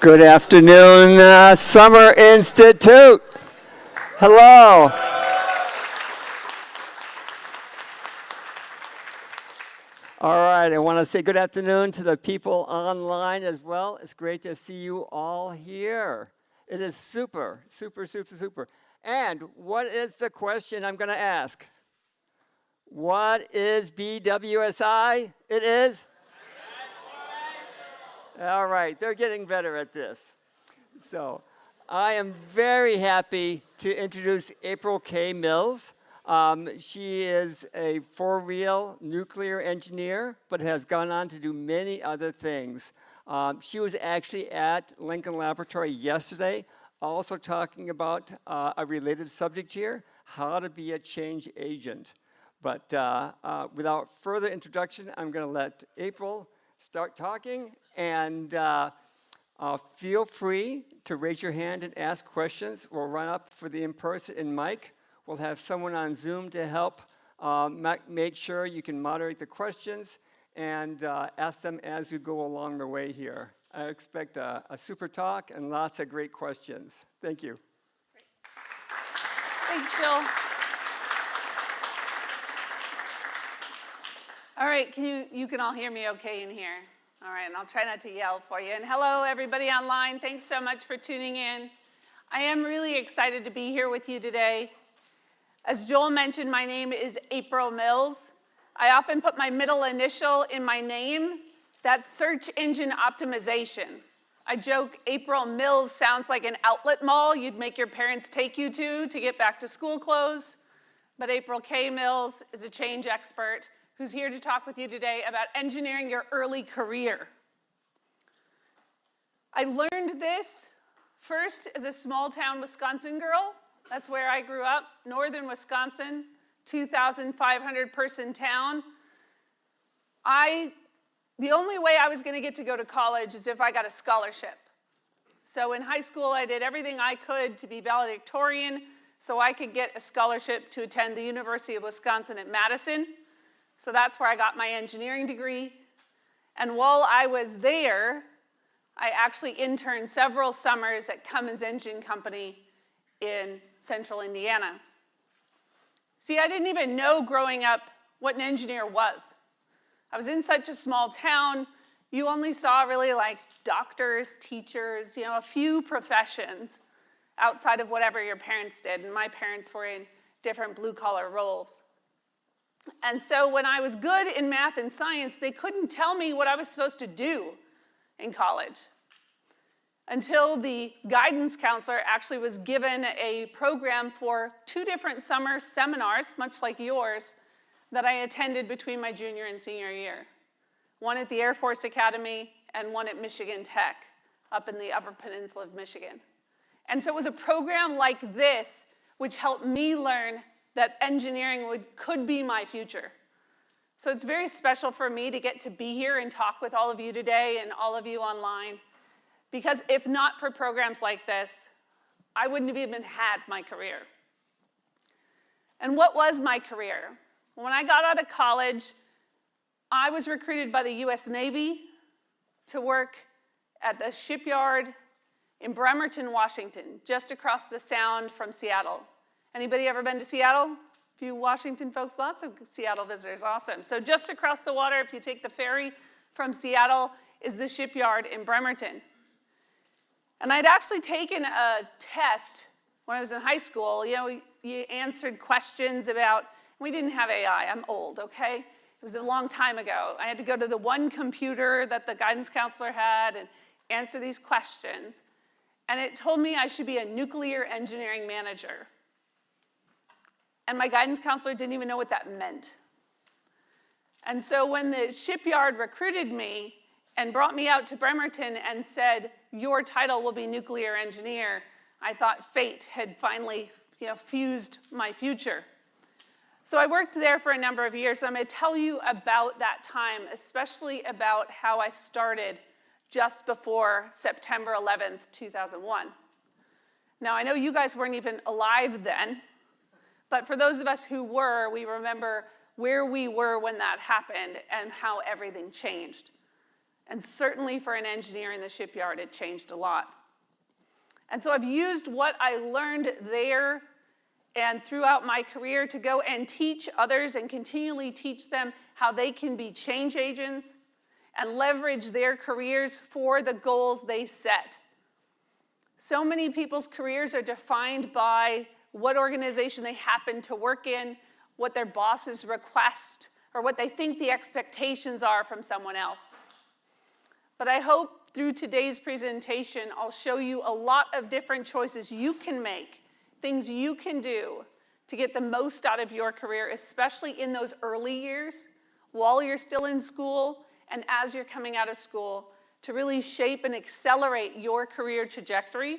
Good afternoon, Summer Institute. Hello. All right, I want to say good afternoon to the people online as well. It's great to see you all here. It is super, super, super, super. And what is the question I'm going to ask? What is BWSI? It is? All right, they're getting better at this. So I am very happy to introduce April K. Mills. She is a for-real nuclear engineer, but has gone on to do many other things. She was actually at Lincoln Laboratory yesterday, also talking about a related subject here, how to be a change agent. But without further introduction, I'm going to let April start talking, and feel free to raise your hand and ask questions. We'll run up for the in-person and mic. We'll have someone on Zoom to help make sure you can moderate the questions and ask them as you go along the way here. I expect a super talk and lots of great questions. Thank you. Thanks, Jill. All right, you can all hear me okay in here? All right, and I'll try not to yell for you. And hello, everybody online. Thanks so much for tuning in. I am really excited to be here with you today. As Joel mentioned, my name is April Mills. I often put my middle initial in my name. That's search engine optimization. I joke April Mills sounds like an outlet mall you'd make your parents take you to get back to school clothes. But April K. Mills is a change expert who's here to talk with you today about engineering your early career. I learned this first as a small-town Wisconsin girl. That's where I grew up, northern Wisconsin, 2,500-person town. The only way I was going to go to college is if I got a scholarship. So in high school, I did everything I could to be valedictorian so I could get a scholarship to attend the University of Wisconsin at Madison. So that's where I got my engineering degree. And while I was there, I actually interned several summers at Cummins Engine Company in central Indiana. See, I didn't even know growing up what an engineer was. I was in such a small town, you only saw really like doctors, teachers, a few professions outside of whatever your parents did. And my parents were in different blue-collar roles. And so when I was good in math and science, they couldn't tell me what I was supposed to do in college until the guidance counselor actually was given a program for 2 different summer seminars, much like yours, that I attended between my junior and senior year. One at the Air Force Academy and one at Michigan Tech, up in the Upper Peninsula of Michigan. And so it was a program like this which helped me learn that engineering could be my future. So it's very special for me to get to be here and talk with all of you today and all of you online, because if not for programs like this, I wouldn't have even had my career. And what was my career? When I got out of college, I was recruited by the US Navy to work at the shipyard in Bremerton, Washington, just across the Sound from Seattle. Anybody ever been to Seattle? A few Washington folks, lots of Seattle visitors, awesome. So just across the water, if you take the ferry from Seattle, is the shipyard in Bremerton. And I'd actually taken a test when I was in high school. You answered questions about, we didn't have AI, I'm old, okay? It was a long time ago. I had to go to the one computer that the guidance counselor had and answer these questions. And it told me I should be a nuclear engineering manager. And my guidance counselor didn't even know what that meant. And so when the shipyard recruited me and brought me out to Bremerton and said, your title will be nuclear engineer, I thought fate had finally fused my future. So I worked there for a number of years. So I'm going to tell you about that time, especially about how I started just before September 11th, 2001. Now, I know you guys weren't even alive then, but for those of us who were, we remember where we were when that happened and how everything changed. And certainly for an engineer in the shipyard, it changed a lot. And so I've used what I learned there and throughout my career to go and teach others and continually teach them how they can be change agents and leverage their careers for the goals they set. So many people's careers are defined by what organization they happen to work in, what their bosses request, or what they think the expectations are from someone else. But I hope through today's presentation, I'll show you a lot of different choices you can make, things you can do to get the most out of your career, especially in those early years, while you're still in school and as you're coming out of school, to really shape and accelerate your career trajectory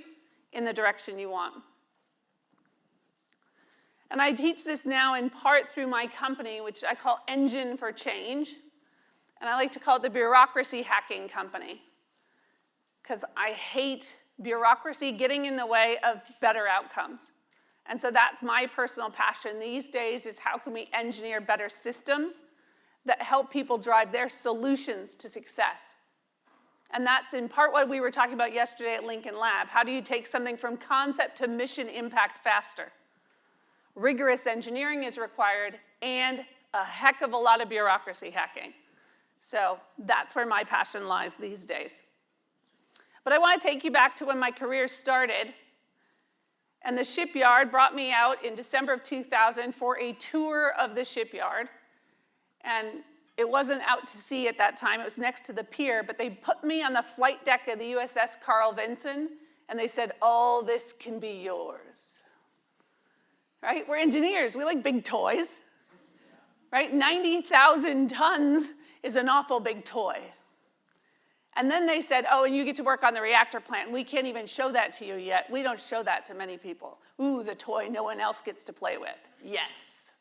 in the direction you want. And I teach this now in part through my company, which I call Engine for Change. And I like to call it the bureaucracy hacking company, because I hate bureaucracy getting in the way of better outcomes. And so that's my personal passion these days, is how can we engineer better systems that help people drive their solutions to success. And that's in part what we were talking about yesterday at Lincoln Lab. How do you take something from concept to mission impact faster? Rigorous engineering is required and a heck of a lot of bureaucracy hacking. So that's where my passion lies these days. But I want to take you back to when my career started. And the shipyard brought me out in December of 2000 for a tour of the shipyard. And it wasn't out to sea at that time. It was next to the pier. But they put me on the flight deck of the USS Carl Vinson. And they said, all this can be yours. Right? We're engineers. We like big toys. Right? 90,000 tons is an awful big toy. And then they said, oh, and you get to work on the reactor plant. We can't even show that to you yet. We don't show that to many people. Ooh, the toy no one else gets to play with. Yes.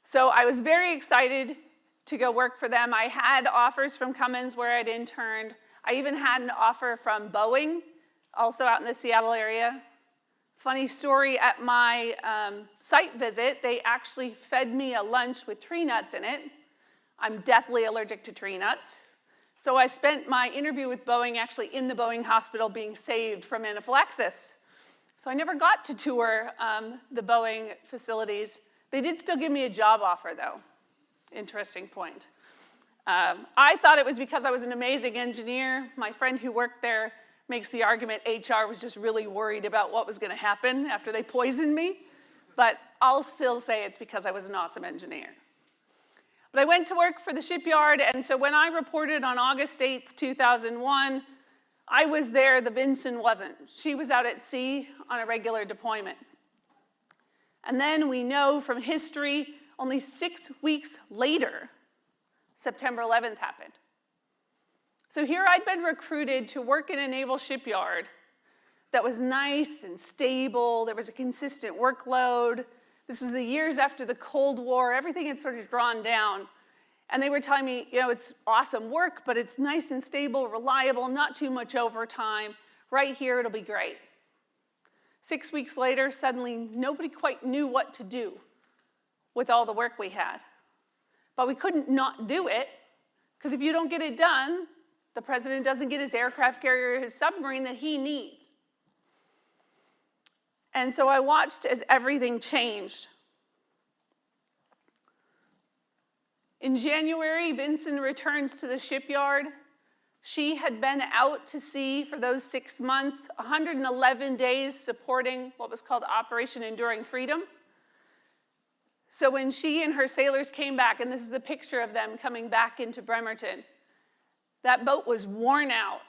So I was very excited to go work for them. I had offers from Cummins where I'd interned. I even had an offer from Boeing, also out in the Seattle area. Funny story, at my site visit, they actually fed me a lunch with tree nuts in it. I'm deathly allergic to tree nuts. So I spent my interview with Boeing actually in the Boeing hospital being saved from anaphylaxis. So I never got to tour the Boeing facilities. They did still give me a job offer, though. Interesting point. I thought it was because I was an amazing engineer. My friend who worked there makes the argument HR was just really worried about what was going to happen after they poisoned me. But I'll still say it's because I was an awesome engineer. But I went to work for the shipyard, and so when I reported on August 8th, 2001, I was there, the Vinson wasn't. She was out at sea on a regular deployment. And then we know from history, only 6 weeks later, September 11th happened. So here I'd been recruited to work in a naval shipyard that was nice and stable. There was a consistent workload. This was the years after the Cold War. Everything had sort of drawn down. And they were telling me, you know, it's awesome work, but it's nice and stable, reliable, not too much overtime. Right here, it'll be great. 6 weeks later, suddenly nobody quite knew what to do with all the work we had. But we couldn't not do it, because if you don't get it done, the president doesn't get his aircraft carrier or his submarine that he needs. And so I watched as everything changed. In January, Vinson returns to the shipyard. She had been out to sea for those 6 months, 111 days supporting what was called Operation Enduring Freedom. So when she and her sailors came back, and this is the picture of them coming back into Bremerton, that boat was worn out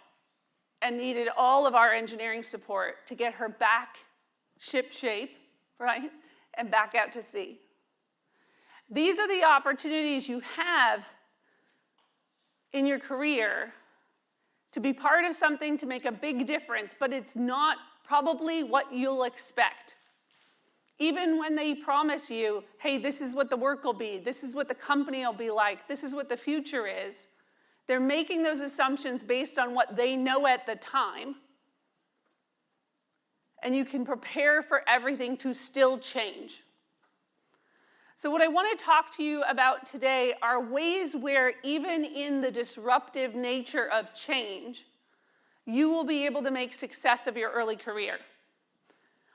and needed all of our engineering support to get her back ship shape, right, and back out to sea. These are the opportunities you have in your career to be part of something to make a big difference, but it's not probably what you'll expect. Even when they promise you, hey, this is what the work will be, this is what the company will be like, this is what the future is, they're making those assumptions based on what they know at the time. And you can prepare for everything to still change. So what I want to talk to you about today are ways where even in the disruptive nature of change, you will be able to make success of your early career.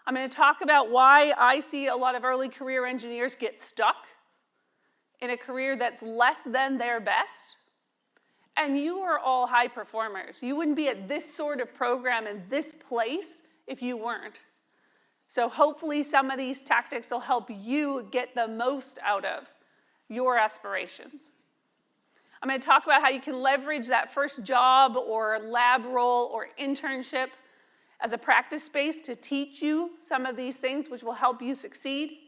I'm going to talk about why I see a lot of early career engineers get stuck in a career that's less than their best. And you are all high performers. You wouldn't be at this sort of program in this place if you weren't. So hopefully some of these tactics will help you get the most out of your aspirations. I'm going to talk about how you can leverage that first job or lab role or internship as a practice space to teach you some of these things which will help you succeed.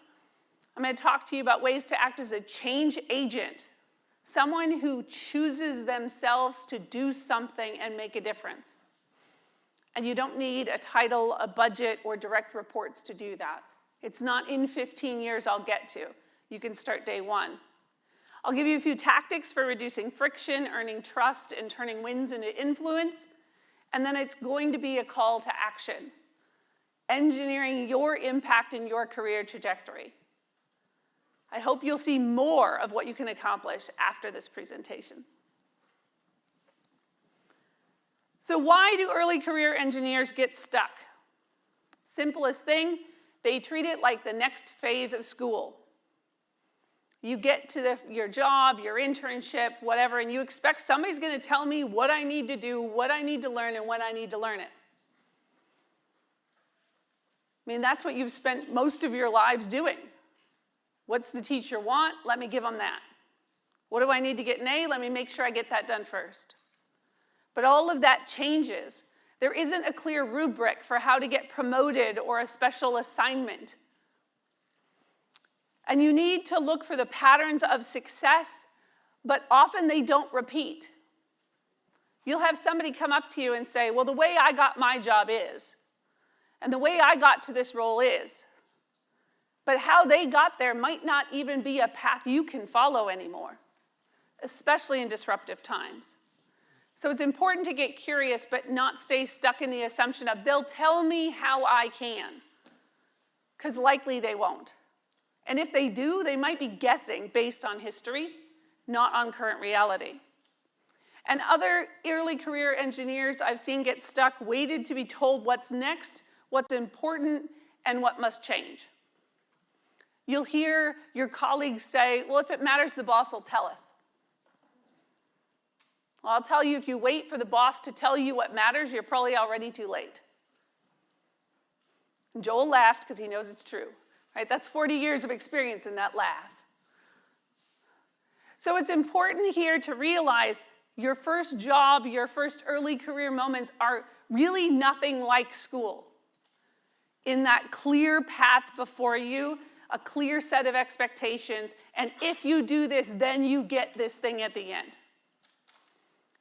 I'm going to talk to you about ways to act as a change agent, someone who chooses themselves to do something and make a difference. And you don't need a title, a budget, or direct reports to do that. It's not in 15 years I'll get to. You can start day one. I'll give you a few tactics for reducing friction, earning trust, and turning wins into influence. And then it's going to be a call to action, engineering your impact in your career trajectory. I hope you'll see more of what you can accomplish after this presentation. So why do early career engineers get stuck? Simplest thing, they treat it like the next phase of school. You get to your job, your internship, whatever, and you expect somebody's going to tell me what I need to do, what I need to learn, and when I need to learn it. I mean, that's what you've spent most of your lives doing. What's the teacher want? Let me give them that. What do I need to get an A? Let me make sure I get that done first. But all of that changes. There isn't a clear rubric for how to get promoted or a special assignment. And you need to look for the patterns of success, but often they don't repeat. You'll have somebody come up to you and say, well, the way I got my job is, and the way I got to this role is. But how they got there might not even be a path you can follow anymore, especially in disruptive times. So it's important to get curious, but not stay stuck in the assumption of they'll tell me how I can, because likely they won't. And if they do, they might be guessing based on history, not on current reality. And other early career engineers I've seen get stuck, waited to be told what's next, what's important, and what must change. You'll hear your colleagues say, well, if it matters, the boss will tell us. Well, I'll tell you, if you wait for the boss to tell you what matters, you're probably already too late. And Joel laughed because he knows it's true. Right? That's 40 years of experience in that laugh. So it's important here to realize your first job, your first early career moments are really nothing like school. In that clear path before you, a clear set of expectations, and if you do this, then you get this thing at the end.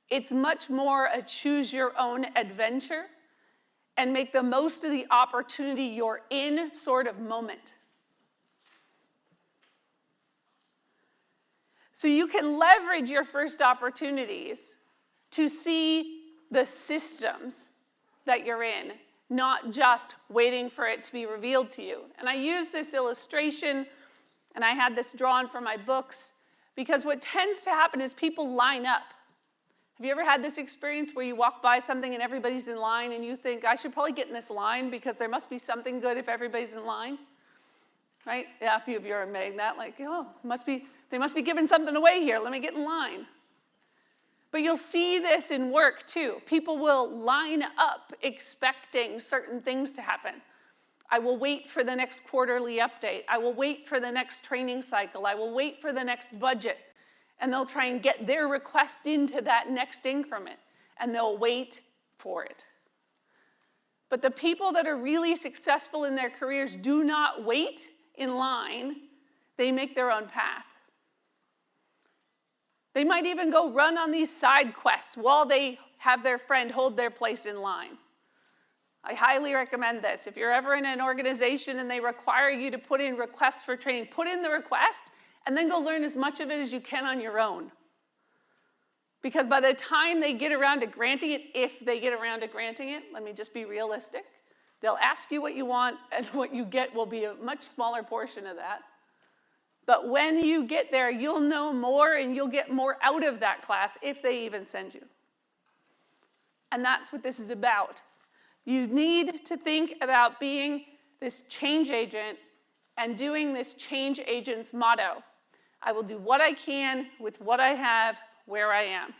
It's much more a choose your own adventure and make the most of the opportunity you're in sort of moment. So you can leverage your first opportunities to see the systems that you're in, not just waiting for it to be revealed to you. And I use this illustration, and I had this drawn from my books, because what tends to happen is people line up. Have you ever had this experience where you walk by something and everybody's in line and you think, I should probably get in this line because there must be something good if everybody's in line? Right? Yeah, a few of you are made that, like, oh, they must be giving something away here. Let me get in line. But you'll see this in work too. People will line up expecting certain things to happen. I will wait for the next quarterly update. I will wait for the next training cycle. I will wait for the next budget. And they'll try and get their request into that next increment. And they'll wait for it. But the people that are really successful in their careers do not wait in line. They make their own path. They might even go run on these side quests while they have their friend hold their place in line. I highly recommend this. If you're ever in an organization and they require you to put in requests for training, put in the request and then go learn as much of it as you can on your own. Because by the time they get around to granting it, if they get around to granting it, let me just be realistic, they'll ask you what you want and what you get will be a much smaller portion of that. But when you get there, you'll know more and you'll get more out of that class if they even send you. And that's what this is about. You need to think about being this change agent and doing this change agent's motto. I will do what I can with what I have where I am.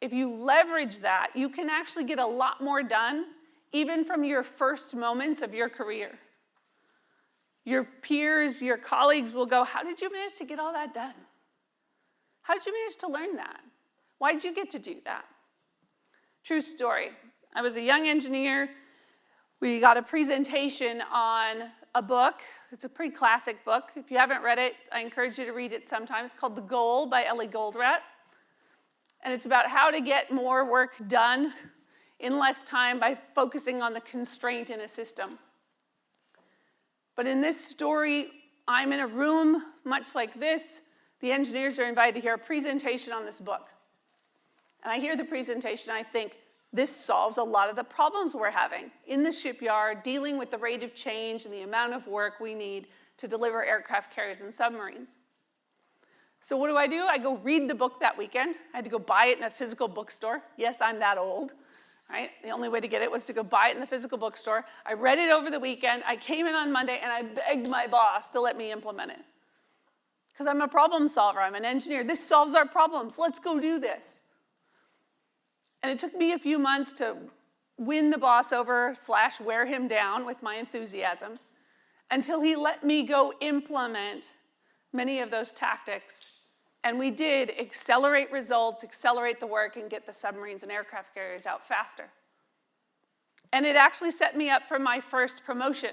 If you leverage that, you can actually get a lot more done even from your first moments of your career. Your peers, your colleagues will go, how did you manage to get all that done? How did you manage to learn that? Why did you get to do that? True story. I was a young engineer. We got a presentation on a book. It's a pretty classic book. If you haven't read it, I encourage you to read it sometime. It's called The Goal by Ellie Goldratt. And it's about how to get more work done in less time by focusing on the constraint in a system. But in this story, I'm in a room much like this. The engineers are invited to hear a presentation on this book. And I hear the presentation, and I think, this solves a lot of the problems we're having in the shipyard, dealing with the rate of change and the amount of work we need to deliver aircraft carriers and submarines. So what do? I go read the book that weekend. I had to go buy it in a physical bookstore. Yes, I'm that old, right? The only way to get it was to go buy it in the physical bookstore. I read it over the weekend. I came in on Monday, and I begged my boss to let me implement it. Because I'm a problem solver. I'm an engineer. This solves our problems. Let's go do this. And it took me a few months to win the boss over / wear him down with my enthusiasm until he let me go implement many of those tactics. And we did accelerate results, accelerate the work, and get the submarines and aircraft carriers out faster. And it actually set me up for my first promotion.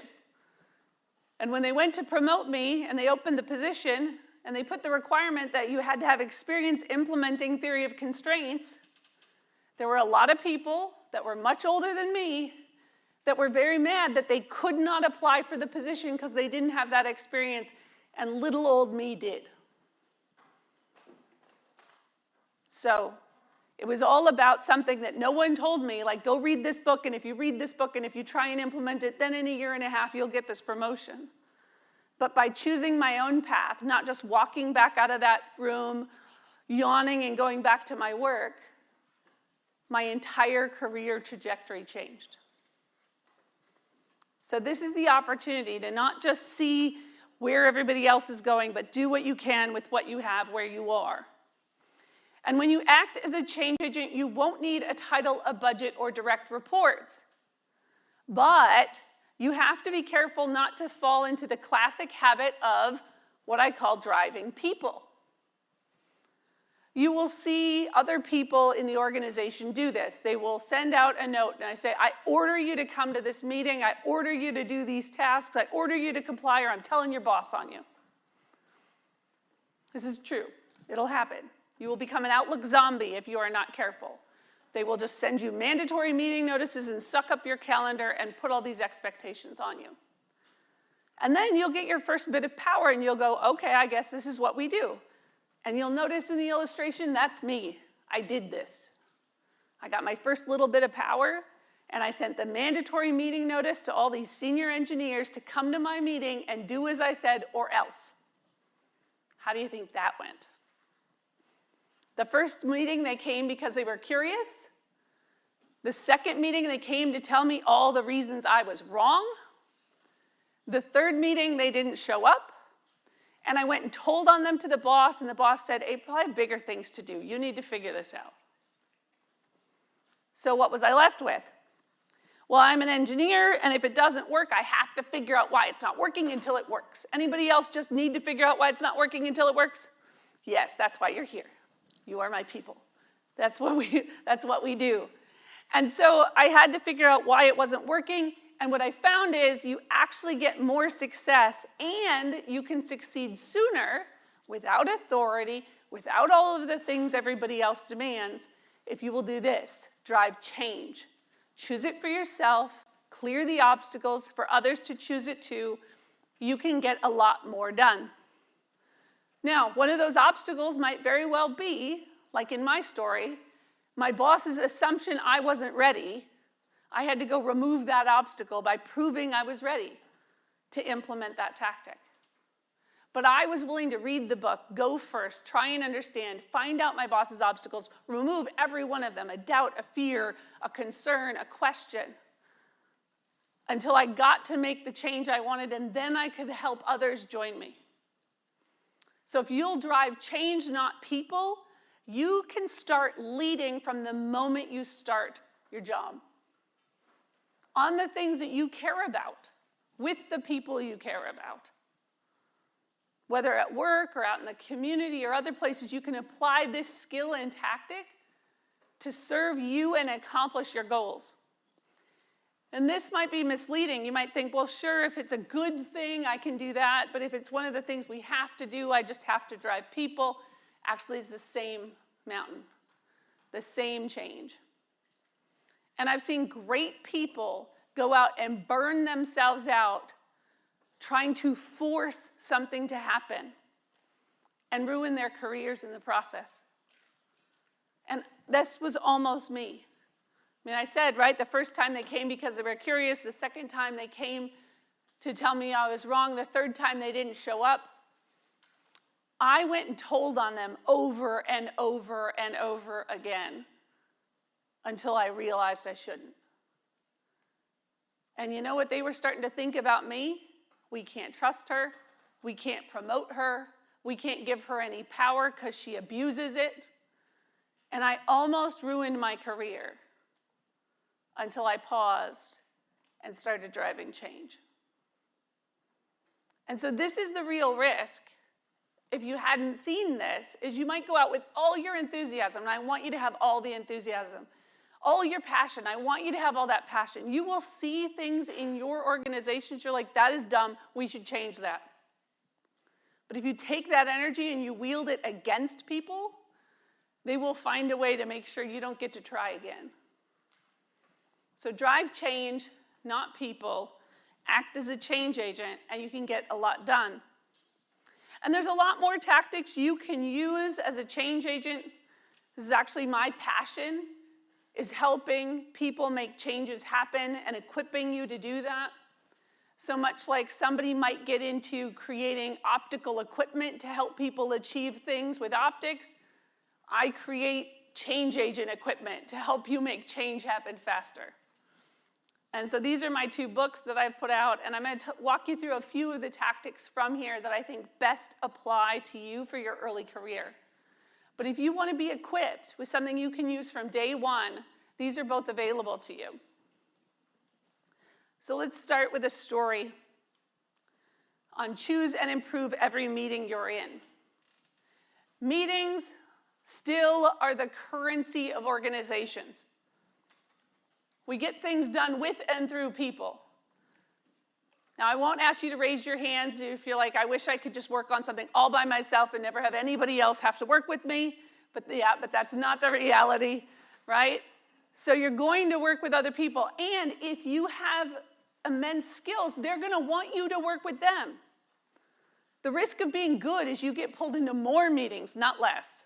And when they went to promote me and they opened the position and they put the requirement that you had to have experience implementing theory of constraints, there were a lot of people that were much older than me that were very mad that they could not apply for the position because they didn't have that experience, and little old me did. So it was all about something that no one told me, like, go read this book, and if you read this book and if you try and implement it, then in a year and a half you'll get this promotion. But by choosing my own path, not just walking back out of that room, yawning and going back to my work, my entire career trajectory changed. So this is the opportunity to not just see where everybody else is going, but do what you can with what you have where you are. And when you act as a change agent, you won't need a title, a budget, or direct reports. But you have to be careful not to fall into the classic habit of what I call driving people. You will see other people in the organization do this. They will send out a note, and I say, I order you to come to this meeting. I order you to do these tasks. I order you to comply, or I'm telling your boss on you. This is true. It'll happen. You will become an Outlook zombie if you are not careful. They will just send you mandatory meeting notices and suck up your calendar and put all these expectations on you. And then you'll get your first bit of power, and you'll go, okay, I guess this is what we do. And you'll notice in the illustration, that's me. I did this. I got my first little bit of power, and I sent the mandatory meeting notice to all these senior engineers to come to my meeting and do as I said or else. How do you think that went? The first meeting, they came because they were curious. The second meeting, they came to tell me all the reasons I was wrong. The third meeting, they didn't show up. And I went and told on them to the boss, and the boss said, April, I have bigger things to do. You need to figure this out. So what was I left with? Well, I'm an engineer, and if it doesn't work, I have to figure out why it's not working until it works. Anybody else just need to figure out why it's not working until it works? Yes, that's why you're here. You are my people. That's what we do. And so I had to figure out why it wasn't working. And what I found is you actually get more success, and you can succeed sooner without authority, without all of the things everybody else demands, if you will do this: drive change. Choose it for yourself, clear the obstacles for others to choose it too. You can get a lot more done. Now, one of those obstacles might very well be, like in my story, my boss's assumption I wasn't ready. I had to go remove that obstacle by proving I was ready to implement that tactic. But I was willing to read the book, go first, try and understand, find out my boss's obstacles, remove every one of them, a doubt, a fear, a concern, a question, until I got to make the change I wanted, and then I could help others join me. So if you'll drive change, not people, you can start leading from the moment you start your job. On the things that you care about, with the people you care about. Whether at work or out in the community or other places, you can apply this skill and tactic to serve you and accomplish your goals. And this might be misleading. You might think, well, sure, if it's a good thing, I can do that. But if it's one of the things we have to do, I just have to drive people. Actually, it's the same mountain, the same change. And I've seen great people go out and burn themselves out trying to force something to happen and ruin their careers in the process. And this was almost me. I mean, I said, right, the first time they came because they were curious, the second time they came to tell me I was wrong, the third time they didn't show up. I went and told on them over and over and over again until I realized I shouldn't. And you know what they were starting to think about me? We can't trust her. We can't promote her. We can't give her any power because she abuses it. And I almost ruined my career until I paused and started driving change. And so this is the real risk, if you hadn't seen this, is you might go out with all your enthusiasm, and I want you to have all the enthusiasm. All your passion, I want you to have all that passion. You will see things in your organizations, you're like, that is dumb, we should change that. But if you take that energy and you wield it against people, they will find a way to make sure you don't get to try again. So drive change, not people. Act as a change agent, and you can get a lot done. And there's a lot more tactics you can use as a change agent. This is actually my passion, is helping people make changes happen and equipping you to do that. So much like somebody might get into creating optical equipment to help people achieve things with optics, I create change agent equipment to help you make change happen faster. And so these are my 2 books that I've put out, and I'm going to walk you through a few of the tactics from here that I think best apply to you for your early career. But if you want to be equipped with something you can use from day one, these are both available to you. So let's start with a story on choose and improve every meeting you're in. Meetings still are the currency of organizations. We get things done with and through people. Now, I won't ask you to raise your hands if you're like, I wish I could just work on something all by myself and never have anybody else have to work with me. But that's not the reality, right? So you're going to work with other people. And if you have immense skills, they're going to want you to work with them. The risk of being good is you get pulled into more meetings, not less.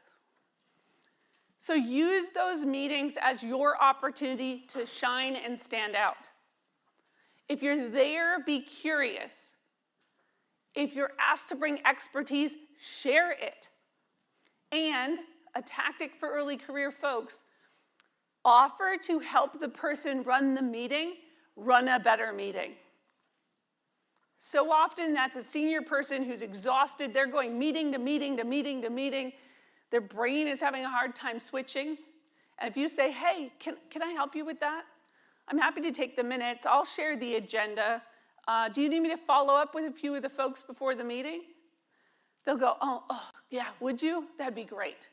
So use those meetings as your opportunity to shine and stand out. If you're there, be curious. If you're asked to bring expertise, share it. And a tactic for early career folks, offer to help the person run the meeting, run a better meeting. So often that's a senior person who's exhausted. They're going meeting to meeting to meeting to meeting. Their brain is having a hard time switching. And if you say, hey, can I help you with that? I'm happy to take the minutes. I'll share the agenda. Do you need me to follow up with a few of the folks before the meeting? They'll go, oh, yeah, would you? That'd be great.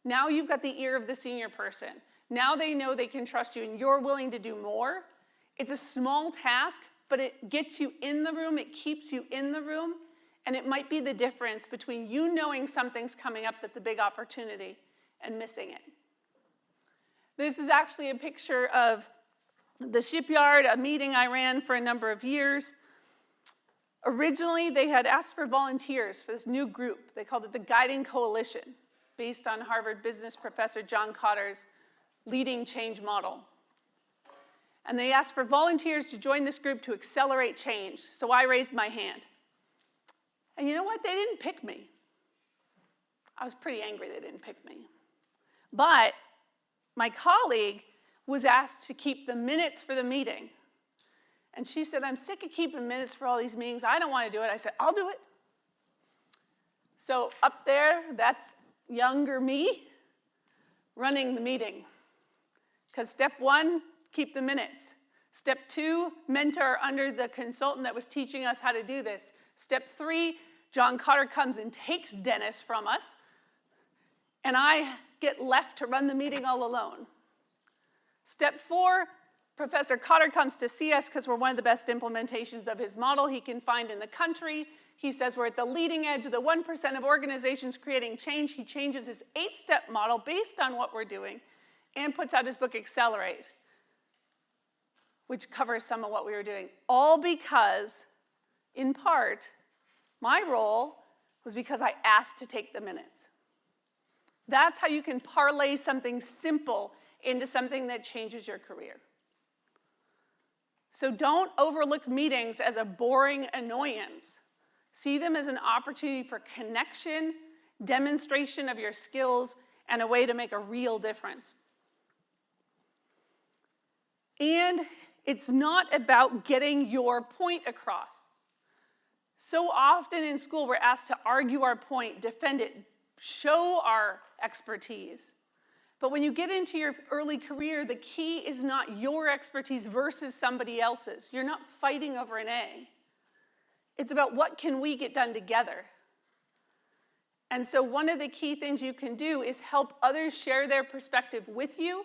Now you've got the ear of the senior person. Now they know they can trust you and you're willing to do more. It's a small task, but it gets you in the room, it keeps you in the room, and it might be the difference between you knowing something's coming up that's a big opportunity and missing it. This is actually a picture of the shipyard, a meeting I ran for a number of years. Originally, they had asked for volunteers for this new group. They called it the Guiding Coalition, based on Harvard business professor John Kotter's leading change model. And they asked for volunteers to join this group to accelerate change. So I raised my hand. And you know what? They didn't pick me. I was pretty angry they didn't pick me. But my colleague was asked to keep the minutes for the meeting. And she said, I'm sick of keeping minutes for all these meetings. I don't want to do it. I said, I'll do it. So up there, that's younger me running the meeting. Because step 1, keep the minutes. Step 2, mentor under the consultant that was teaching us how to do this. Step 3, John Cotter comes and takes Dennis from us, and I get left to run the meeting all alone. Step 4, Professor Cotter comes to see us because we're one of the best implementations of his model he can find in the country. He says we're at the leading edge of the 1% of organizations creating change. He changes his 8-step model based on what we're doing and puts out his book, Accelerate, which covers some of what we were doing. All because, in part, my role was because I asked to take the minutes. That's how you can parlay something simple into something that changes your career. So don't overlook meetings as a boring annoyance. See them as an opportunity for connection, demonstration of your skills, and a way to make a real difference. And it's not about getting your point across. So often in school, we're asked to argue our point, defend it, show our expertise. But when you get into your early career, the key is not your expertise versus somebody else's. You're not fighting over an A. It's about what can we get done together. And so one of the key things you can do is help others share their perspective with you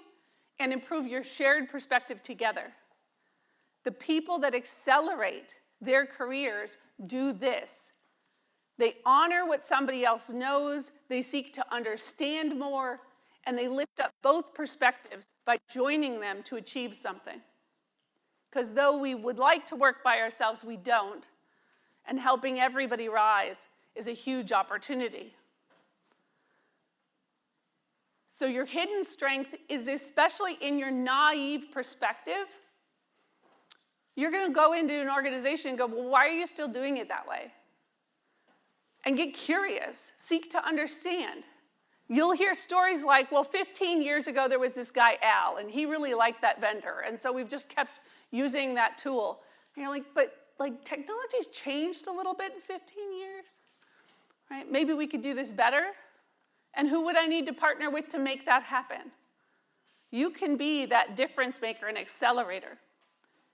and improve your shared perspective together. The people that accelerate their careers do this. They honor what somebody else knows, they seek to understand more, and they lift up both perspectives by joining them to achieve something. Because though we would like to work by ourselves, we don't. And helping everybody rise is a huge opportunity. So your hidden strength is especially in your naive perspective. You're going to go into an organization and go, well, why are you still doing it that way? And get curious. Seek to understand. You'll hear stories like, well, 15 years ago, there was this guy, Al, and he really liked that vendor. And so we've just kept using that tool. And you're like, but technology's changed a little bit in 15 years, right? Maybe we could do this better. And who would I need to partner with to make that happen? You can be that difference maker and accelerator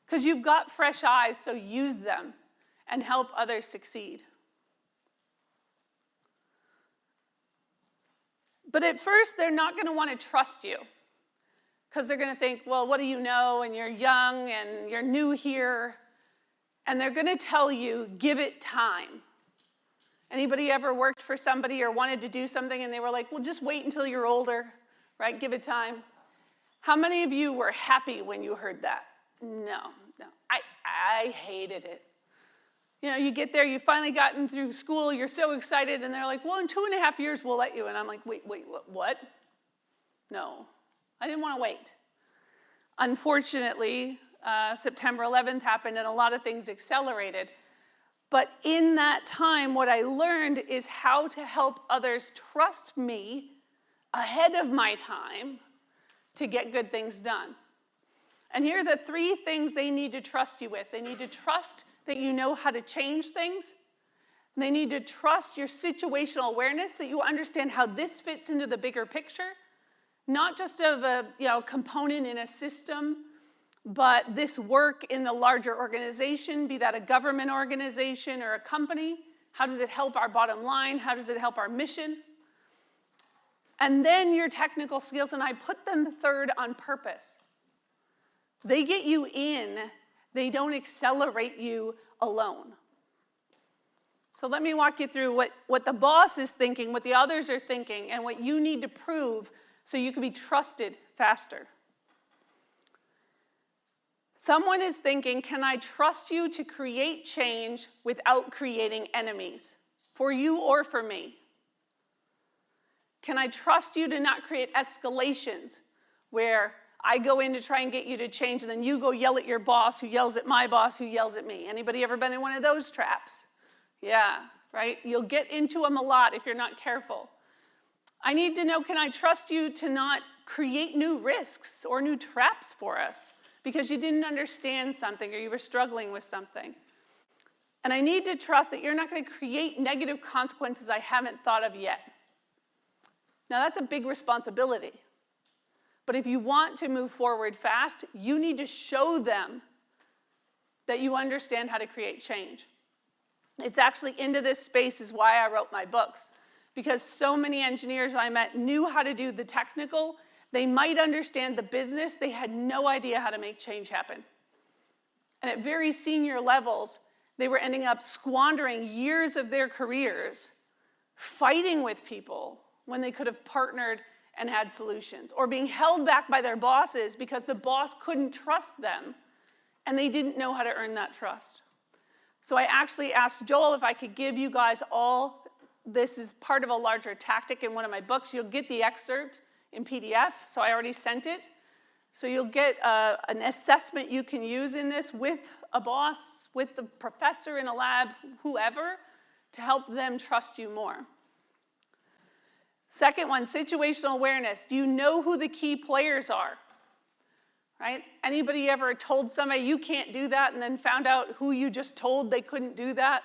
because you've got fresh eyes, so use them and help others succeed. But at first, they're not going to want to trust you because they're going to think, well, what do you know? And you're young and you're new here. And they're going to tell you, give it time. Anybody ever worked for somebody or wanted to do something and they were like, well, just wait until you're older, right? Give it time. How many of you were happy when you heard that? No. I hated it. You know, you get there, you've finally gotten through school, you're so excited, and they're like, well, in 2.5 years, we'll let you. And I'm like, wait, what? No, I didn't want to wait. Unfortunately, September 11th happened, and a lot of things accelerated. But in that time, what I learned is how to help others trust me ahead of my time to get good things done. And here are the 3 things they need to trust you with. They need to trust that you know how to change things. They need to trust your situational awareness, that you understand how this fits into the bigger picture, not just of a component in a system, but this work in the larger organization, be that a government organization or a company. How does it help our bottom line? How does it help our mission? And then your technical skills, and I put them third on purpose. They get you in. They don't accelerate you alone. So let me walk you through what the boss is thinking, what the others are thinking, and what you need to prove so you can be trusted faster. Someone is thinking, can I trust you to create change without creating enemies, for you or for me? Can I trust you to not create escalations where I go in to try and get you to change, and then you go yell at your boss, who yells at my boss, who yells at me? Anybody ever been in one of those traps? Yeah. right? You'll get into them a lot if you're not careful. I need to know, can I trust you to not create new risks or new traps for us because you didn't understand something or you were struggling with something? And I need to trust that you're not going to create negative consequences I haven't thought of yet. Now, that's a big responsibility. But if you want to move forward fast, you need to show them that you understand how to create change. It's actually into this space is why I wrote my books. Because so many engineers I met knew how to do the technical. They might understand the business. They had no idea how to make change happen. And at very senior levels, they were ending up squandering years of their careers fighting with people when they could have partnered and had solutions, or being held back by their bosses because the boss couldn't trust them and they didn't know how to earn that trust. So I actually asked Joel if I could give you guys all, this is part of a larger tactic in one of my books. You'll get the excerpt in PDF, so I already sent it. So you'll get an assessment you can use in this with a boss, with the professor in a lab, whoever, to help them trust you more. Second one, situational awareness. Do you know who the key players are? Right? Anybody ever told somebody you can't do that and then found out who you just told they couldn't do that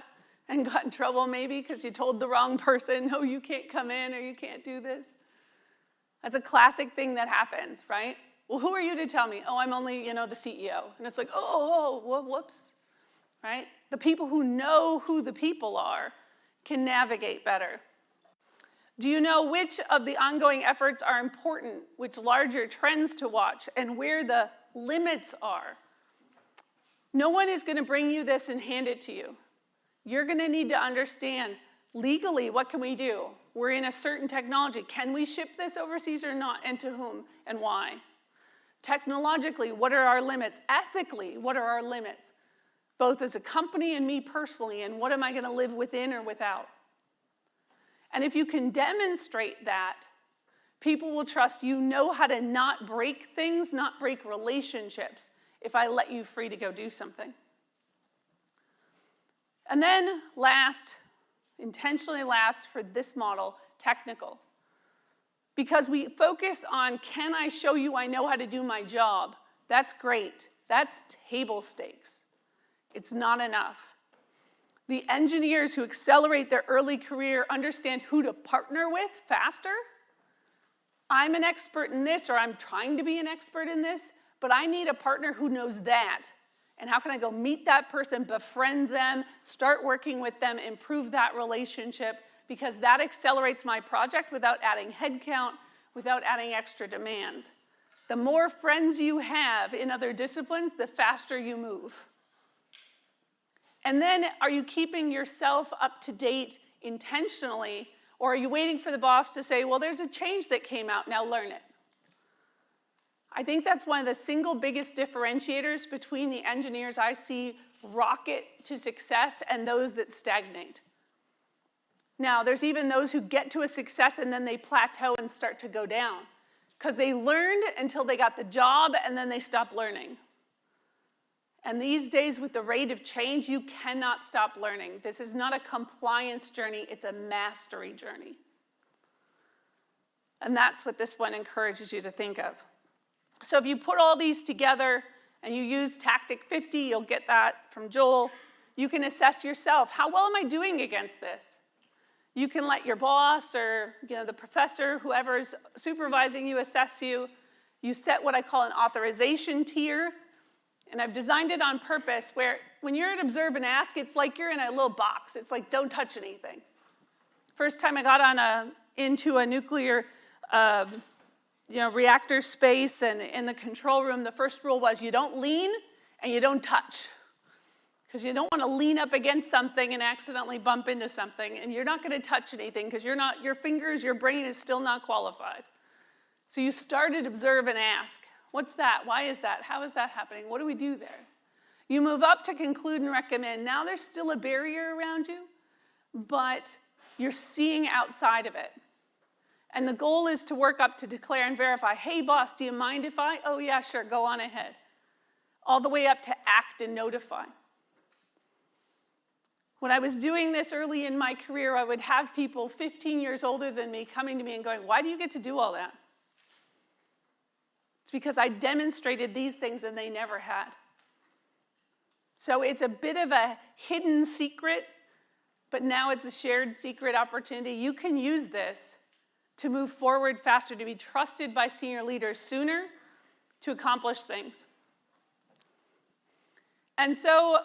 and got in trouble maybe because you told the wrong person, no, you can't come in or you can't do this? That's a classic thing that happens, right? Well, who are you to tell me? Oh, I'm only, the CEO. And it's like, whoops, right? The people who know who the people are can navigate better. Do you know which of the ongoing efforts are important, which larger trends to watch, and where the limits are? No one is going to bring you this and hand it to you. You're going to need to understand legally, what can we do? We're in a certain technology. Can we ship this overseas or not, and to whom and why? Technologically, what are our limits? Ethically, what are our limits? Both as a company and me personally, and what am I going to live within or without? And if you can demonstrate that, people will trust you know how to not break things, not break relationships, if I let you free to go do something. And then last, intentionally last for this model, technical. Because we focus on, can I show you I know how to do my job? That's great. That's table stakes. It's not enough. The engineers who accelerate their early career understand who to partner with faster. I'm an expert in this, or I'm trying to be an expert in this, but I need a partner who knows that. And how can I go meet that person, befriend them, start working with them, improve that relationship, because that accelerates my project without adding headcount, without adding extra demands. The more friends you have in other disciplines, the faster you move. And then, are you keeping yourself up to date intentionally, or are you waiting for the boss to say, well, there's a change that came out, now learn it? I think that's one of the single biggest differentiators between the engineers I see rocket to success and those that stagnate. Now, there's even those who get to a success and then they plateau and start to go down because they learned until they got the job and then they stopped learning. And these days, with the rate of change, you cannot stop learning. This is not a compliance journey, it's a mastery journey. And that's what this one encourages you to think of. So if you put all these together and you use Tactic 50, you'll get that from Joel. You can assess yourself. How well am I doing against this? You can let your boss or the professor, whoever's supervising you, assess you. You set what I call an authorization tier. And I've designed it on purpose where when you're at observe and ask, it's like you're in a little box. It's like, don't touch anything. First time I got into a nuclear reactor space and in the control room, the first rule was you don't lean and you don't touch. Because you don't want to lean up against something and accidentally bump into something. And you're not going to touch anything because your fingers, your brain is still not qualified. So you start at observe and ask. What's that? Why is that? How is that happening? What do we do there? You move up to conclude and recommend. Now there's still a barrier around you, but you're seeing outside of it. And the goal is to work up to declare and verify, hey boss, do you mind if I? Oh yeah, sure, go on ahead. All the way up to act and notify. When I was doing this early in my career, I would have people 15 years older than me coming to me and going, why do you get to do all that? It's because I demonstrated these things and they never had. So it's a bit of a hidden secret, but now it's a shared secret opportunity. You can use this to move forward faster, to be trusted by senior leaders sooner, to accomplish things. And so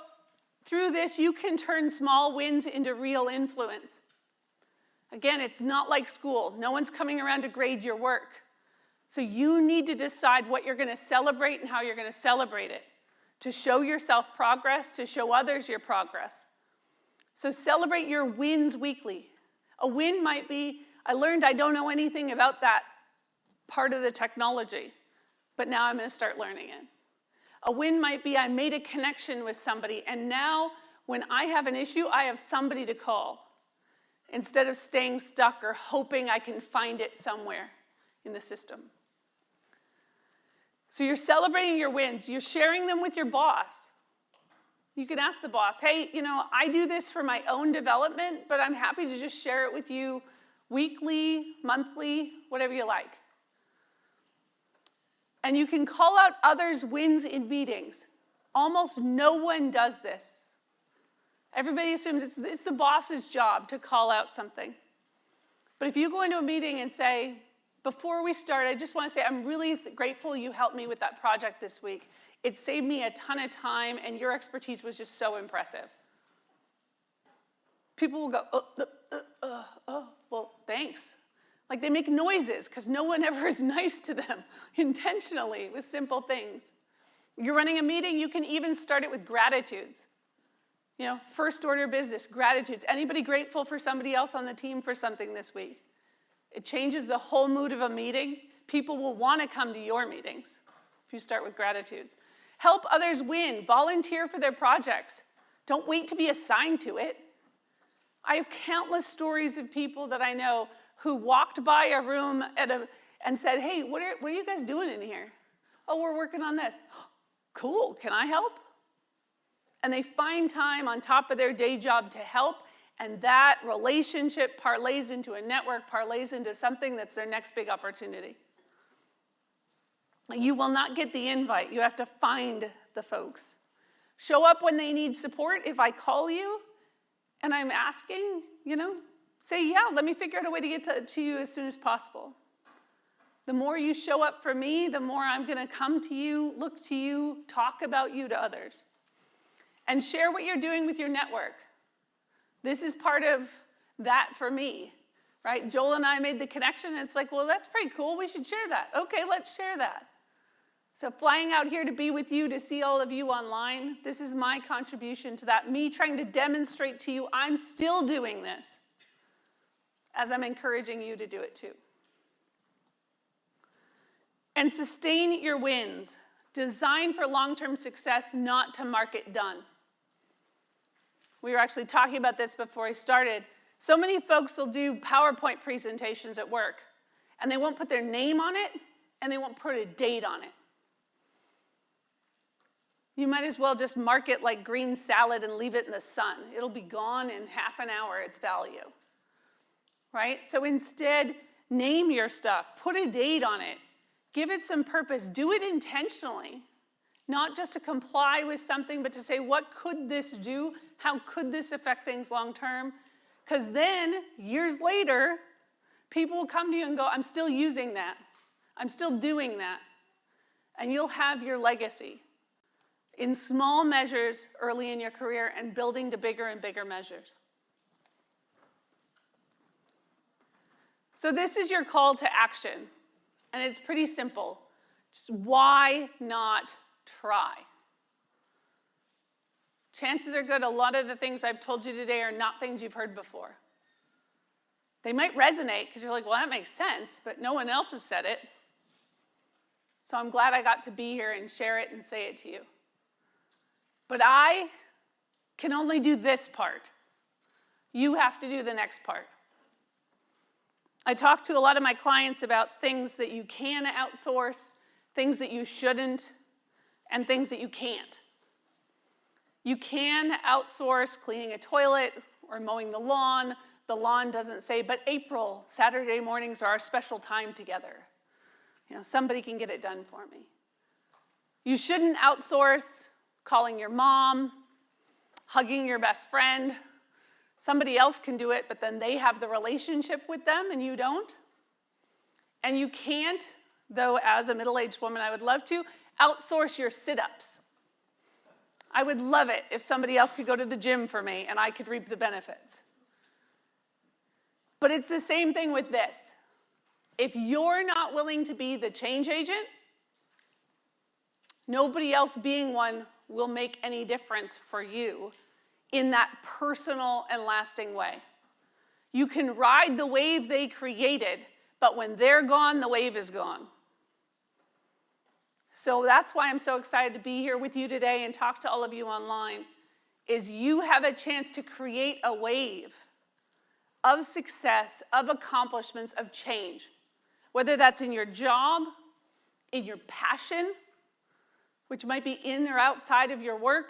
through this, you can turn small wins into real influence. Again, it's not like school. No one's coming around to grade your work. So you need to decide what you're going to celebrate and how you're going to celebrate it, to show yourself progress, to show others your progress. So celebrate your wins weekly. A win might be, I learned I don't know anything about that part of the technology, but now I'm going to start learning it. A win might be, I made a connection with somebody, and now when I have an issue, I have somebody to call, instead of staying stuck or hoping I can find it somewhere in the system. So you're celebrating your wins. You're sharing them with your boss. You can ask the boss, hey, I do this for my own development, but I'm happy to just share it with you weekly, monthly, whatever you like. And you can call out others' wins in meetings. Almost no one does this. Everybody assumes it's the boss's job to call out something. But if you go into a meeting and say, before we start, I just want to say I'm really grateful you helped me with that project this week. It saved me a ton of time, and your expertise was just so impressive. People will go, well, thanks. Like, they make noises because no one ever is nice to them intentionally with simple things. You're running a meeting, you can even start it with gratitudes. First order business, gratitudes. Anybody grateful for somebody else on the team for something this week? It changes the whole mood of a meeting. People will want to come to your meetings if you start with gratitudes. Help others win. Volunteer for their projects. Don't wait to be assigned to it. I have countless stories of people that I know who walked by a room and said, hey, what are you guys doing in here? Oh, we're working on this. Cool, can I help? And they find time on top of their day job to help, and that relationship parlays into a network, parlays into something that's their next big opportunity. You will not get the invite. You have to find the folks. Show up when they need support. If I call you and I'm asking, say, yeah, let me figure out a way to get to you as soon as possible. The more you show up for me, the more I'm going to come to you, look to you, talk about you to others. And share what you're doing with your network. This is part of that for me, right? Joel and I made the connection, and it's like, well, that's pretty cool. We should share that. Okay, let's share that. So flying out here to be with you, to see all of you online, this is my contribution to that. Me trying to demonstrate to you I'm still doing this, as I'm encouraging you to do it too. And sustain your wins. Design for long-term success, not to market done. We were actually talking about this before I started. So many folks will do PowerPoint presentations at work, and they won't put their name on it, and they won't put a date on it. You might as well just mark it like green salad and leave it in the sun. It'll be gone in half an hour, its value. Right? So instead, name your stuff. Put a date on it. Give it some purpose. Do it intentionally. Not just to comply with something, but to say, what could this do? How could this affect things long term? Because then, years later, people will come to you and go, I'm still using that. I'm still doing that. And you'll have your legacy in small measures early in your career and building to bigger and bigger measures. So this is your call to action. And it's pretty simple. Just why not try? Chances are good a lot of the things I've told you today are not things you've heard before. They might resonate because you're like, well, that makes sense, but no one else has said it. So I'm glad I got to be here and share it and say it to you. But I can only do this part. You have to do the next part. I talk to a lot of my clients about things that you can outsource, things that you shouldn't, and things that you can't. You can outsource cleaning a toilet or mowing the lawn. The lawn doesn't say, but April, Saturday mornings are our special time together. You know, somebody can get it done for me. You shouldn't outsource calling your mom, hugging your best friend. Somebody else can do it, but then they have the relationship with them and you don't. And you can't, though as a middle-aged woman I would love to, outsource your sit-ups. I would love it if somebody else could go to the gym for me and I could reap the benefits. But it's the same thing with this. If you're not willing to be the change agent, nobody else being one will make any difference for you in that personal and lasting way. You can ride the wave they created, but when they're gone, the wave is gone. So that's why I'm so excited to be here with you today and talk to all of you online, is you have a chance to create a wave of success, of accomplishments, of change. Whether that's in your job, in your passion, which might be in or outside of your work,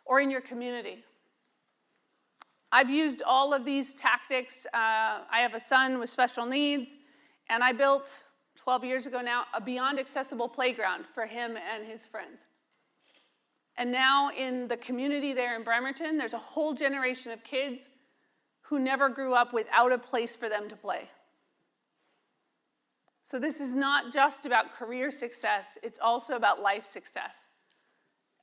or in your community. I've used all of these tactics. I have a son with special needs, and I built, 12 years ago now, a beyond accessible playground for him and his friends. And now in the community there in Bremerton, there's a whole generation of kids who never grew up without a place for them to play. So this is not just about career success, it's also about life success.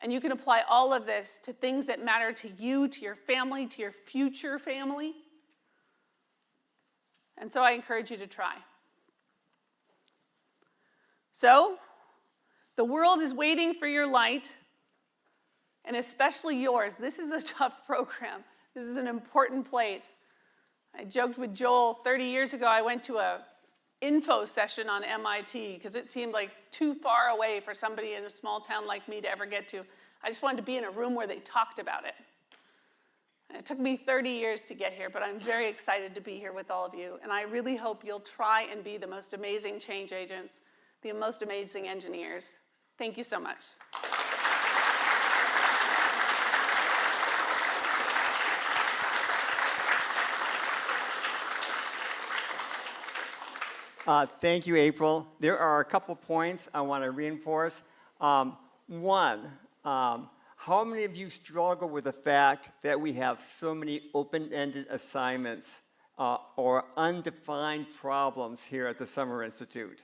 And you can apply all of this to things that matter to you, to your family, to your future family. And so I encourage you to try. So, the world is waiting for your light, and especially yours. This is a tough program. This is an important place. I joked with Joel 30 years ago, I went to a info session on MIT because it seemed like too far away for somebody in a small town like me to ever get to. I just wanted to be in a room where they talked about it. And it took me 30 years to get here, but I'm very excited to be here with all of you. And I really hope you'll try and be the most amazing change agents, the most amazing engineers. Thank you so much. Thank you, April. There are a couple points I want to reinforce. One, how many of you struggle with the fact that we have so many open-ended assignments or undefined problems here at the Summer Institute?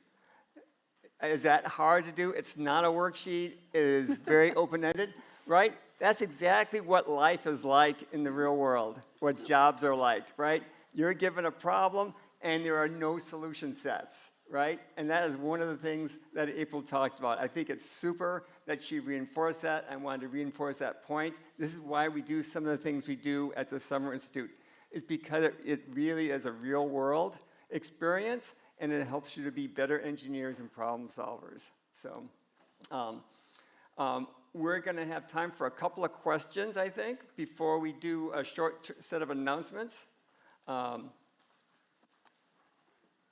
Is that hard to do? It's not a worksheet. It is very open-ended, right? That's exactly what life is like in the real world, what jobs are like, right? You're given a problem, and there are no solution sets, right? And that is one of the things that April talked about. I think it's super that she reinforced that. I wanted to reinforce that point. This is why we do some of the things we do at the Summer Institute. It's because it really is a real world experience, and it helps you to be better engineers and problem solvers. So we're going to have time for a couple of questions, I think, before we do a short set of announcements.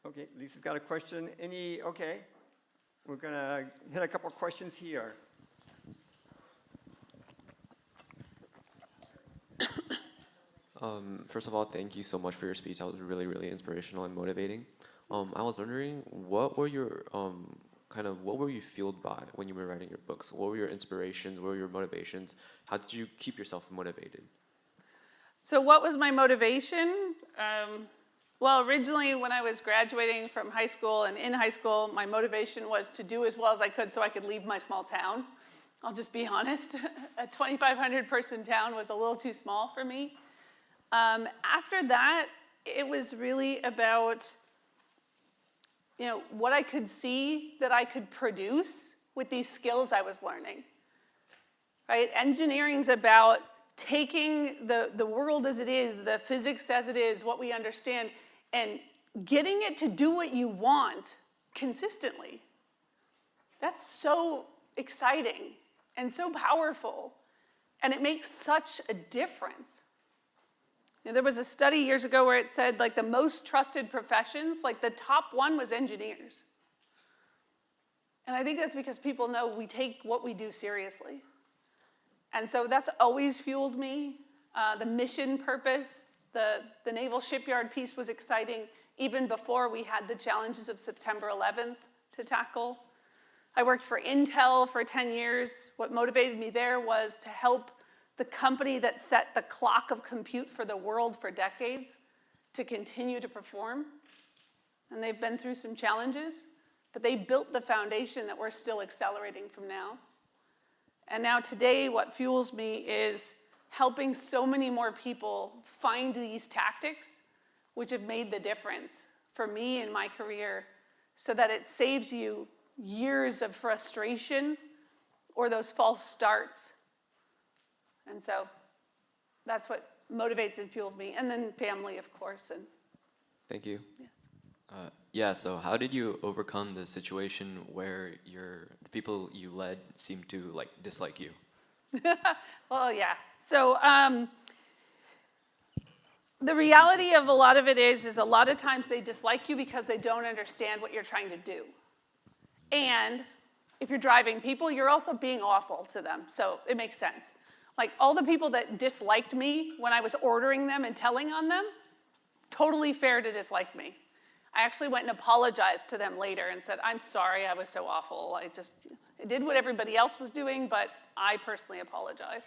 Okay, Lisa's got a question. Okay. We're going to hit a couple of questions here. First of all, thank you so much for your speech. That was really, really inspirational and motivating. I was wondering, what were your what were you fueled by when you were writing your books? What were your inspirations? What were your motivations? How did you keep yourself motivated? So what was my motivation? Well, originally when I was graduating from high school and in high school, my motivation was to do as well as I could so I could leave my small town. I'll just be honest. A 2,500 person town was a little too small for me. After that, it was really about what I could see that I could produce with these skills I was learning. Right? Engineering's about taking the world as it is, the physics as it is, what we understand, and getting it to do what you want consistently. That's so exciting and so powerful, and it makes such a difference. There was a study years ago where it said, the most trusted professions, the top one was engineers. And I think that's because people know we take what we do seriously. And so that's always fueled me. The mission purpose, the naval shipyard piece was exciting even before we had the challenges of September 11th to tackle. I worked for Intel for 10 years. What motivated me there was to help the company that set the clock of compute for the world for decades to continue to perform. And they've been through some challenges, but they built the foundation that we're still accelerating from now. And now today, what fuels me is helping so many more people find these tactics which have made the difference for me in my career, so that it saves you years of frustration or those false starts. And so that's what motivates and fuels me. And then family, of course. And Thank you. yes. Yeah, so how did you overcome the situation where the people you led seemed to like dislike you? Well, yeah. So the reality of a lot of it is a lot of times they dislike you because they don't understand what you're trying to do. And if you're driving people, you're also being awful to them. So it makes sense. Like all the people that disliked me when I was ordering them and telling on them, totally fair to dislike me. I actually went and apologized to them later and said, I'm sorry, I was so awful. I did what everybody else was doing, but I personally apologize.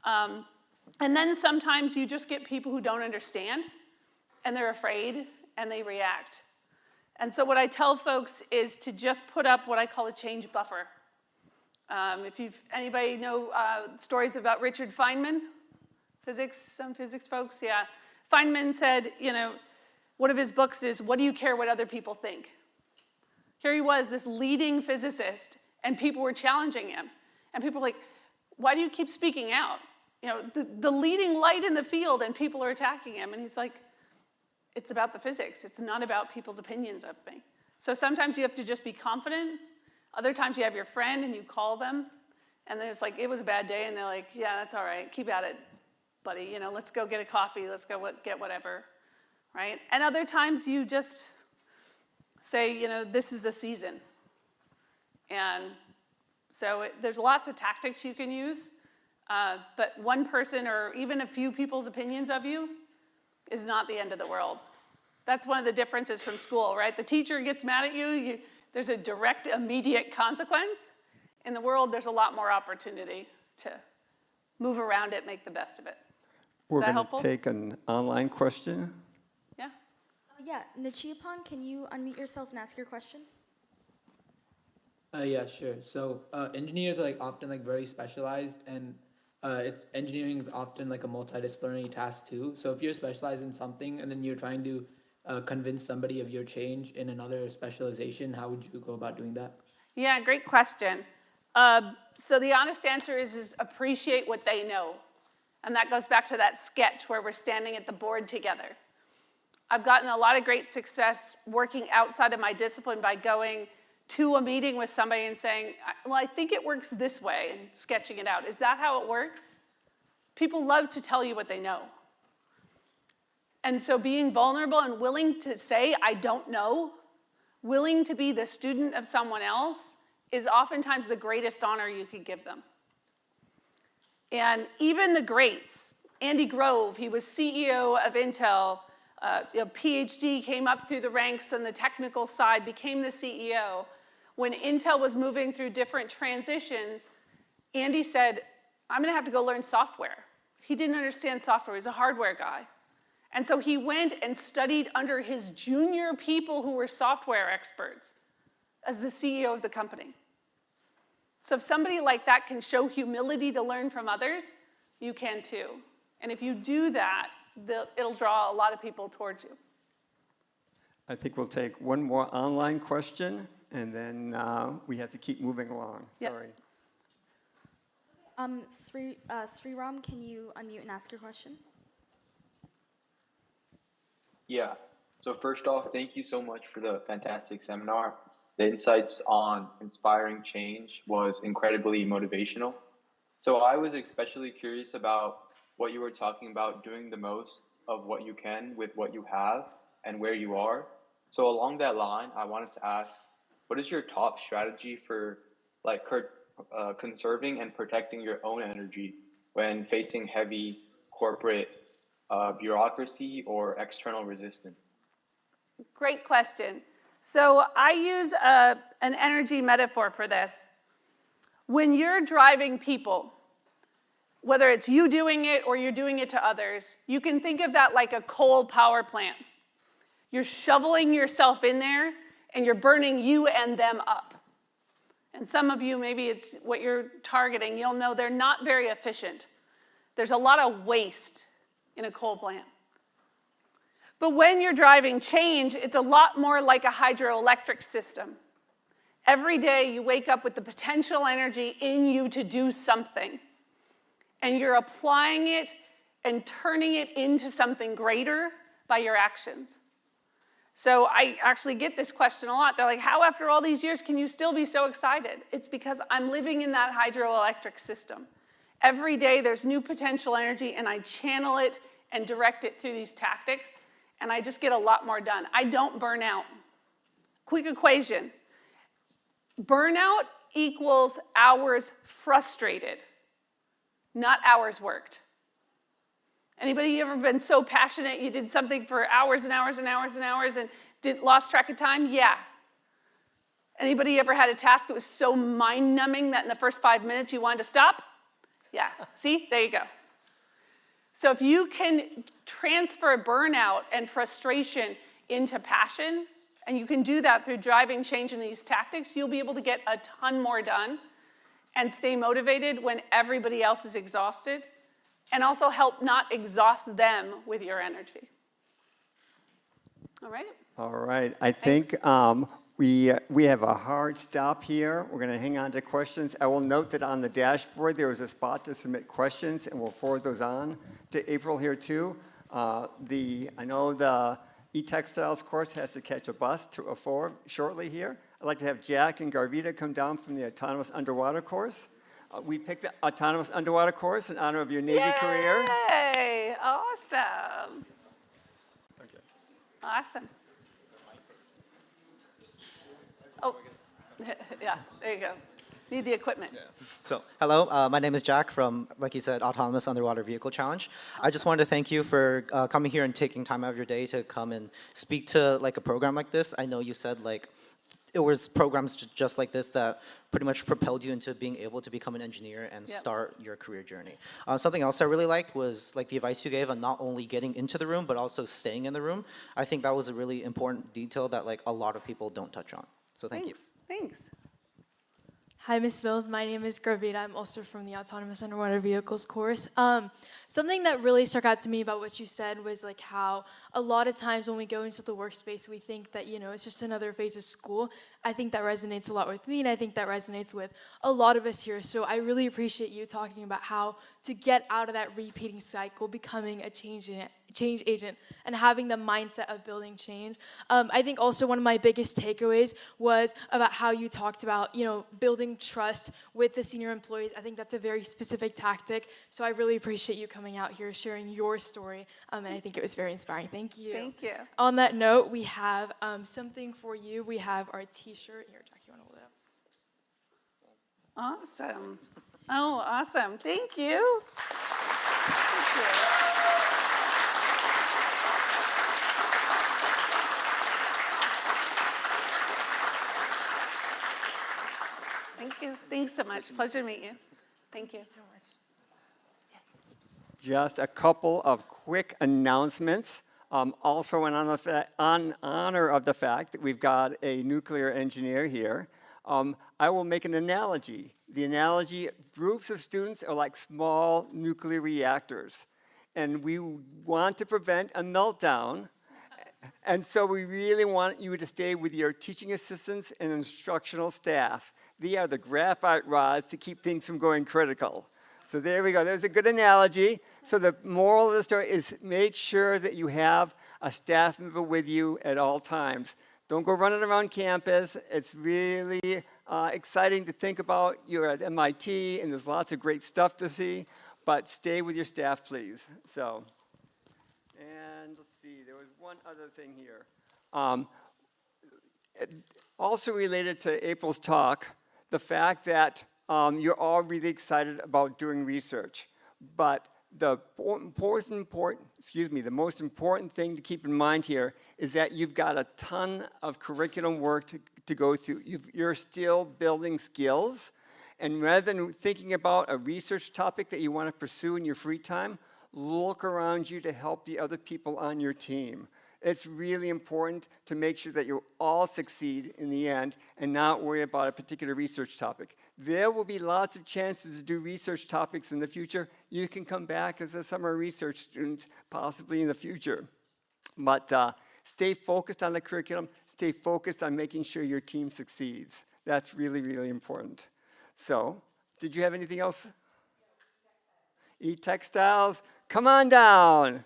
And then sometimes you just get people who don't understand, and they're afraid, and they react. And so what I tell folks is to just put up what I call a change buffer. If anybody know stories about Richard Feynman? Some physics folks, yeah. Feynman said, one of his books is, What Do You Care What Other People Think? Here he was, this leading physicist, and people were challenging him. And people were like, why do you keep speaking out? The leading light in the field, and people are attacking him. And he's like, it's about the physics. It's not about people's opinions of me. So sometimes you have to just be confident. Other times you have your friend and you call them. And then it's like, it was a bad day. And they're like, yeah, that's all right. Keep at it, buddy. Let's go get a coffee. Let's go get whatever. Right? And other times you just say, this is a season. And so there's lots of tactics you can use. But one person or even a few people's opinions of you is not the end of the world. That's one of the differences from school, right? The teacher gets mad at you, there's a direct, immediate consequence. In the world, there's a lot more opportunity to move around it, make the best of it. We're that going helpful? to take an online question. Yeah? Yeah, Nichiapan, can you unmute yourself and ask your question? Yeah, sure. So engineers are often very specialized, and engineering is often a multidisciplinary task too. So if you're specialized in something and then you're trying to convince somebody of your change in another specialization, how would you go about doing that? Yeah, great question. So the honest answer is appreciate what they know. And that goes back to that sketch where we're standing at the board together. I've gotten a lot of great success working outside of my discipline by going to a meeting with somebody and saying, well, I think it works this way, and sketching it out. Is that how it works? People love to tell you what they know. And so being vulnerable and willing to say, I don't know, willing to be the student of someone else is oftentimes the greatest honor you could give them. And even the greats, Andy Grove, he was CEO of Intel, PhD, came up through the ranks on the technical side, became the CEO. When Intel was moving through different transitions, Andy said, I'm going to have to go learn software. He didn't understand software. He was a hardware guy. And so he went and studied under his junior people who were software experts as the CEO of the company. So if somebody like that can show humility to learn from others, you can too. And if you do that, it'll draw a lot of people towards you. I think we'll take one more online question, and then we have to keep moving along. Yep. Sorry. Sriram, can you unmute and ask your question? Yeah. So first off, thank you so much for the fantastic seminar. The insights on inspiring change was incredibly motivational. So I was especially curious about what you were talking about, doing the most of what you can with what you have and where you are. So along that line, I wanted to ask, what is your top strategy for conserving and protecting your own energy when facing heavy corporate bureaucracy or external resistance? Great question. So I use an energy metaphor for this. When you're driving people, whether it's you doing it or you're doing it to others, you can think of that like a coal power plant. You're shoveling yourself in there and you're burning you and them up. And some of you, maybe it's what you're targeting, you'll know they're not very efficient. There's a lot of waste in a coal plant. But when you're driving change, it's a lot more like a hydroelectric system. Every day you wake up with the potential energy in you to do something. And you're applying it and turning it into something greater by your actions. So I actually get this question a lot. They're like, how after all these years can you still be so excited? It's because I'm living in that hydroelectric system. Every day there's new potential energy and I channel it and direct it through these tactics and I just get a lot more done. I don't burn out. Quick equation. Burnout equals hours frustrated, not hours worked. Anybody ever been so passionate you did something for hours and hours and hours and hours and lost track of time? Yeah. Anybody ever had a task that was so mind-numbing that in the first 5 minutes you wanted to stop? Yeah. See? There you go. So if you can transfer burnout and frustration into passion, and you can do that through driving change in these tactics, you'll be able to get a ton more done and stay motivated when everybody else is exhausted, and also help not exhaust them with your energy. All right? All right. I think we have a hard stop here. We're going to hang on to questions. I will note that on the dashboard there is a spot to submit questions, and we'll forward those on to April here too. I know the e-textiles course has to catch a bus to a 4 shortly here. I'd like to have Jack and Garvita come down from the autonomous underwater course. We picked the autonomous underwater course in honor of your Navy career. Yay! Awesome. Okay. Awesome. Oh, yeah, there you go. Need the equipment. Yeah. So, hello, my name is Jack from, like you said, Autonomous Underwater Vehicle Challenge. I just wanted to thank you for coming here and taking time out of your day to come and speak to like a program like this. I know you said like it was programs just like this that pretty much propelled you into being able to become an engineer and start your career journey. Something else I really liked was like the advice you gave on not only getting into the room, but also staying in the room. I think that was a really important detail that like a lot of people don't touch on. So thank you. Thanks. Hi, Ms. Bills. My name is Gravita. I'm also from the Autonomous Underwater Vehicles course. Something that really stuck out to me about what you said was like how a lot of times when we go into the workspace, we think that, you know, it's just another phase of school. I think that resonates a lot with me, and I think that resonates with a lot of us here. So I really appreciate you talking about how to get out of that repeating cycle, becoming a change agent, and having the mindset of building change. I think also one of my biggest takeaways was about how you talked about, you know, building trust with the senior employees. I think that's a very specific tactic. So I really appreciate you coming out here, sharing your story, and I think it was very inspiring. Thank you. Thank you. On that note, we have something for you. We have our T-shirt. Here, Jack, you want to hold it up? Awesome. Oh, awesome. Thank you. Thank you. Thank you. Thanks so much. Pleasure to meet you. Thank you so much. Just a couple of quick announcements. Also in honor of the fact that we've got a nuclear engineer here, I will make an analogy. The analogy, groups of students are like small nuclear reactors, and we want to prevent a meltdown. And so we really want you to stay with your teaching assistants and instructional staff. They are the graphite rods to keep things from going critical. So there we go. There's a good analogy. So the moral of the story is make sure that you have a staff member with you at all times. Don't go running around campus. It's really exciting to think about. You're at MIT, and there's lots of great stuff to see. But stay with your staff, please. So, and let's see. There was one other thing here. Also related to April's talk, the fact that you're all really excited about doing research. But the most important thing to keep in mind here is that you've got a ton of curriculum work to go through. You're still building skills, and rather than thinking about a research topic that you want to pursue in your free time, look around you to help the other people on your team. It's really important to make sure that you all succeed in the end and not worry about a particular research topic. There will be lots of chances to do research topics in the future. You can come back as a summer research student possibly in the future. But stay focused on the curriculum. Stay focused on making sure your team succeeds. That's really, really important. So, did you have anything else? E-textiles, come on down.